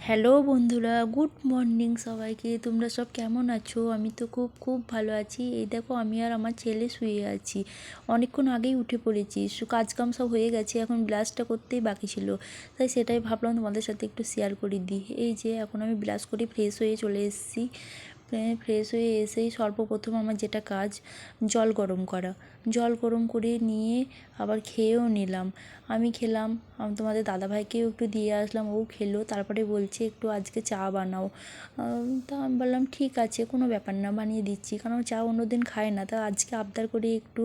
Hello বন্ধুরা, good morning সবাইকে। তোমরা সব কেমন আছো? আমি তো খুব খুব ভালো আছি। এই দেখো, আমি আর আমার ছেলে শুয়ে আছি। অনেকক্ষণ আগেই উঠে পড়েছি, কাজকাম সব হয়ে গেছে, এখন ব্রাশটা করতেই বাকি ছিল, তাই সেটাই ভাবলাম তোমাদের সাথে একটু শেয়ার করে দিই। এই যে এখন আমি ব্রাশ করে ফ্রেশ হয়ে চলে এসেছি। ফ্রেশ হয়ে এসেই সর্বপ্রথম আমার যেটা কাজ, জল গরম করা। জল গরম করে নিয়ে আবার খেয়েও নিলাম। আমি খেলাম, তোমাদের দাদাভাইকেও একটু দিয়ে আসলাম, ও খেলো। তারপরে বলছে একটু আজকে চা বানাও। তা আমি বললাম ঠিক আছে, কোনো ব্যাপার না, বানিয়ে দিচ্ছি, কারণ চা অন্যদিন খায় না, তা আজকে আবদার করে একটু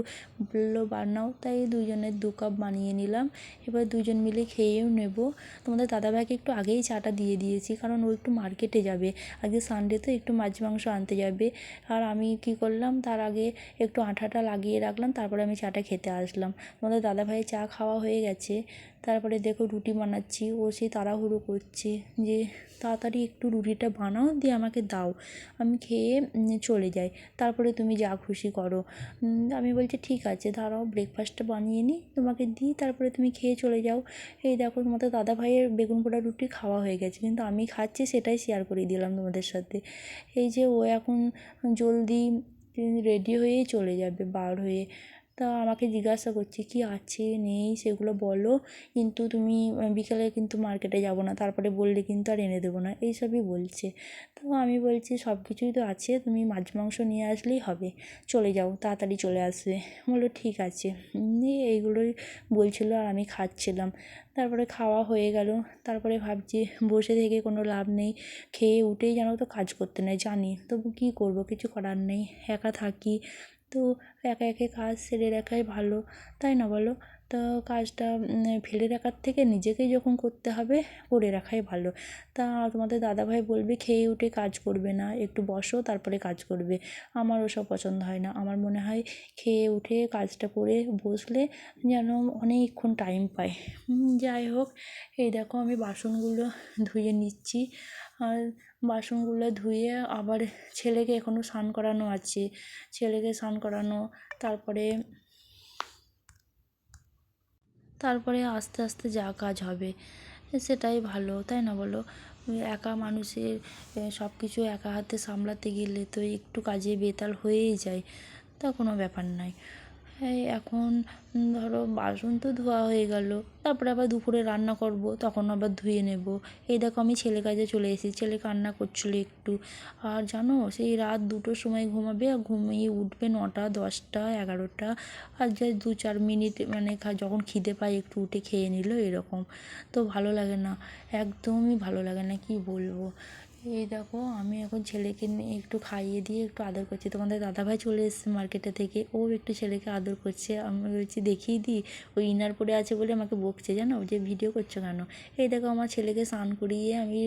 বললো বানাও, তাই দুজনের 2 কাপ বানিয়ে নিলাম। এবার দুজন মিলে খেয়েও নেব। তোমাদের দাদাভাইকে একটু আগেই চাটা দিয়ে দিয়েছি, কারণ ও একটু মার্কেটে যাবে, আজকে সানডে তো, একটু মাছ মাংস আনতে যাবে। আর আমি কি করলাম, তার আগে একটু আঠাটা লাগিয়ে রাখলাম, তারপরে আমি চাটা খেতে আসলাম। তোমাদের দাদাভাইয়ের চা খাওয়া হয়ে গেছে। তারপরে দেখো রুটি বানাচ্ছি, ও সেই তাড়াহুড়ো করছে যে তাড়াতাড়ি একটু রুটিটা বানাও, দিয়ে আমাকে দাও, আমি খেয়ে চলে যাই, তারপরে তুমি যা খুশি করো। আমি বলছি ঠিক আছে, দাঁড়াও ব্রেকফাস্টটা বানিয়ে নিই, তোমাকে দিই, তারপরে তুমি খেয়ে চলে যাও। এই দেখো, তোমাদের দাদাভাইয়ের বেগুন পোড়া রুটি খাওয়া হয়ে গেছে, কিন্তু আমি খাচ্ছি, সেটাই শেয়ার করে দিলাম তোমাদের সাথে। এই যে ও এখন জলদি রেডি হয়েই চলে যাবে বার হয়ে। তা আমাকে জিজ্ঞাসা করছে কি আছে নেই সেগুলো বলো, কিন্তু তুমি বিকেলে কিন্তু মার্কেটে যাব না, তারপরে বললে কিন্তু আর এনে দেবো না, এইসবই বলছে। তো আমি বলছি সব কিছুই তো আছে, তুমি মাছ মাংস নিয়ে আসলেই হবে, চলে যাও, তাড়াতাড়ি চলে আসবে। বললো ঠিক আছে। এইগুলোই বলছিলো আর আমি খাচ্ছিলাম। তারপরে খাওয়া হয়ে গেল। তারপরে ভাবছি বসে থেকে কোনো লাভ নেই, খেয়ে উঠেই যেন তো কাজ করতে নেই জানি, তবু কী করব, কিছু করার নেই, একা থাকি তো, একা একা কাজ সেরে রাখাই ভালো, তাই না বলো? তো কাজটা ফেলে রাখার থেকে নিজেকেই যখন করতে হবে, করে রাখাই ভালো। তা তোমাদের দাদাভাই বলবে খেয়ে উঠে কাজ করবে না, একটু বসো তারপরে কাজ করবে। আমার ওসব পছন্দ হয় না, আমার মনে হয় খেয়ে উঠে কাজটা করে বসলে যেন অনেকক্ষণ টাইম পাই। যাই হোক, এই দেখো আমি বাসনগুলো ধুয়ে নিচ্ছি। আর বাসনগুলো ধুয়ে আবার ছেলেকে এখনও স্নান করানো আছে, ছেলেকে স্নান করানো, তারপরে তারপরে আস্তে আস্তে যা কাজ হবে সেটাই ভালো, তাই না বলো? একা মানুষের সব কিছু একা হাতে সামলাতে গেলে তো একটু কাজে বেতাল হয়েই যায়, তা কোনো ব্যাপার নয়। এই এখন ধরো বাসন তো ধোয়া হয়ে গেল, তারপরে আবার দুপুরে রান্না করব, তখন আবার ধুয়ে নেব। এই দেখো আমি ছেলে কাজে চলে এসেছি, ছেলে কান্না করছিল একটু। আর জানো, সেই রাত 2টোর সময় ঘুমাবে, আর ঘুমিয়ে উঠবে 9টা 10টা 11টা, আর যা 2-4 মিনিট মানে যখন খিদে পায় একটু উঠে খেয়ে নিল, এরকম। তো ভালো লাগে না, একদমই ভালো লাগে না, কি বলবো। এই দেখো আমি এখন ছেলেকে নিয়ে একটু খাইয়ে দিয়ে একটু আদর করছি। তোমাদের দাদাভাই চলে এসেছে মার্কেটে থেকে, ও একটু ছেলেকে আদর করছে। আমি বলছি দেখিয়ে দিই, ওই ইনার পরে আছে বলে আমাকে বকছে, জানো যে ভিডিও করছো কেন। এই দেখো আমার ছেলেকে স্নান করিয়ে আমি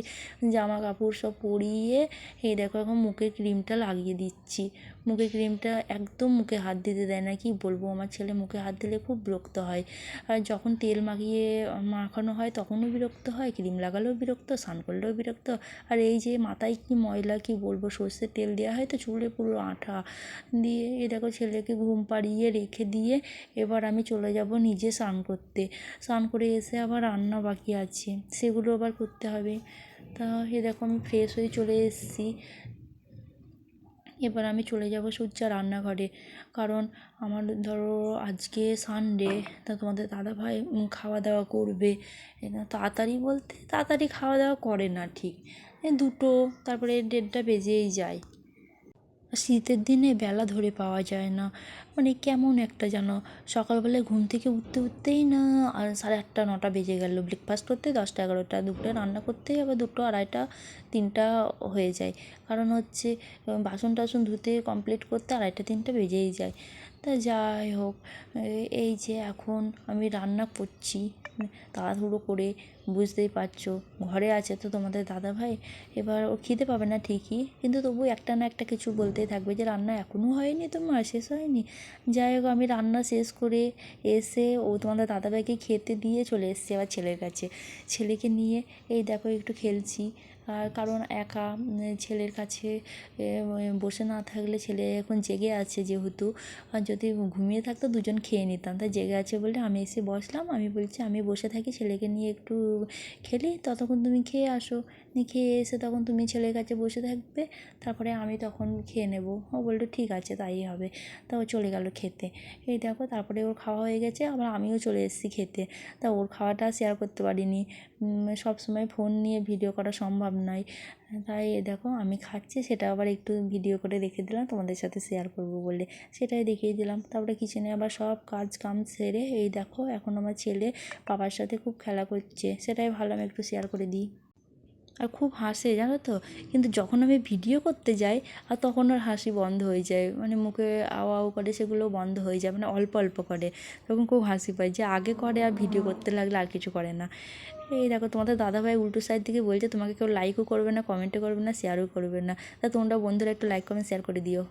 জামা কাপড় সব পরিয়ে, এই দেখো এখন মুখে ক্রিমটা লাগিয়ে দিচ্ছি। মুখে ক্রিমটা একদম মুখে হাত দিতে দেয় না, কি বলবো, আমার ছেলে মুখে হাত দিলে খুব বিরক্ত হয়। আর যখন তেল মাখানো হয় তখনও বিরক্ত হয়, ক্রিম লাগালেও বিরক্ত, স্নান করলেও বিরক্ত। আর এই যে মাথায় কি ময়লা, কি বলবো, সর্ষের তেল দেওয়া হয় তো, চুলে পুরো আঠা দিয়ে। এই দেখো ছেলেকে ঘুম পাড়িয়ে রেখে দিয়ে এবার আমি চলে যাব নিজে স্নান করতে। স্নান করে এসে আবার রান্না বাকি আছে, সেগুলো আবার করতে হবে। তা এ দেখো আমি ফ্রেশ হয়ে চলে এসেছি। এবার আমি চলে যাব সোজা রান্নাঘরে, কারণ আমার ধরো আজকে সানডে, তা তোমাদের দাদাভাই খাওয়া দাওয়া করবে। তাড়াতাড়ি বলতে তাড়াতাড়ি খাওয়া দাওয়া করে না ঠিক, 2টো তারপরে 1:30টা বেজেই যায়। শীতের দিনে বেলা ধরে পাওয়া যায় না, মানে কেমন একটা যেন, সকালবেলায় ঘুম থেকে উঠতে উঠতেই না আর 8:30 9টা বেজে গেল, ব্রেকফাস্ট করতে 10টা 11টা, দুপুরে রান্না করতেই আবার 2টো 2:30টা 3টা হয়ে যায়, কারণ হচ্ছে বাসন টাসন ধুতে কমপ্লিট করতে 2:30 3টা বেজেই যায়। তা যাই হোক, এই যে এখন আমি রান্না করছি তাড়াহুড়ো করে, বুঝতেই পারছো ঘরে আছে তো তোমাদের দাদাভাই, এবার ও খিদে পাবে না ঠিকই, কিন্তু তবু একটা না একটা কিছু বলতেই থাকবে যে রান্না এখনও হয়নি, তোমার শেষ হয়নি। যাই হোক আমি রান্না শেষ করে এসে ও তোমাদের দাদাভাইকে খেতে দিয়ে চলে এসেছি আবার ছেলের কাছে, ছেলেকে নিয়ে এই দেখো একটু খেলছি। আর কারণ একা ছেলের কাছে বসে না থাকলে, ছেলে এখন জেগে আছে যেহেতু, আর যদি ঘুমিয়ে থাকতো দুজন খেয়ে নিতাম, তাই জেগে আছে বলে আমি এসে বসলাম। আমি বলছি আমি বসে থাকি, ছেলেকে নিয়ে একটু খেলি, ততক্ষণ তুমি খেয়ে আসো, নিয়ে খেয়ে এসে তখন তুমি ছেলের কাছে বসে থাকবে, তারপরে আমি তখন খেয়ে নেবো। ও বললো ঠিক আছে তাই হবে। তা ও চলে গেল খেতে। এই দেখো তারপরে ওর খাওয়া হয়ে গেছে, আবার আমিও চলে এসেছি খেতে। তা ওর খাওয়াটা শেয়ার করতে পারিনি, সব সময় ফোন নিয়ে ভিডিও করা সম্ভব নয়। তাই এ দেখো আমি খাচ্ছি, সেটা আবার একটু ভিডিও করে রেখে দিলাম তোমাদের সাথে শেয়ার করবো বলে, সেটাই দেখিয়ে দিলাম। তারপরে কিচেনে আবার সব কাজ কাম সেরে এই দেখো এখন আমার ছেলে বাবার সাথে খুব খেলা করছে, সেটাই ভাবলাম একটু শেয়ার করে দিই। আর খুব হাসে জানো তো, কিন্তু যখন আমি ভিডিও করতে যাই আর তখন ওর হাসি বন্ধ হয়ে যায়, মানে মুখে আও আও করে সেগুলো বন্ধ হয়ে যায়, মানে অল্প অল্প করে, তখন খুব হাসি পায় যে আগে করে আর ভিডিও করতে লাগলে আর কিছু করে না। এই দেখো তোমাদের দাদাভাই উল্টো সাইড থেকে বলছে তোমাকে কেউ লাইকও করবে না, কমেন্টও করবে না, শেয়ারও করবে না। তা তোমরা বন্ধুরা একটু লাইক কমেন্ট শেয়ার করে দিও।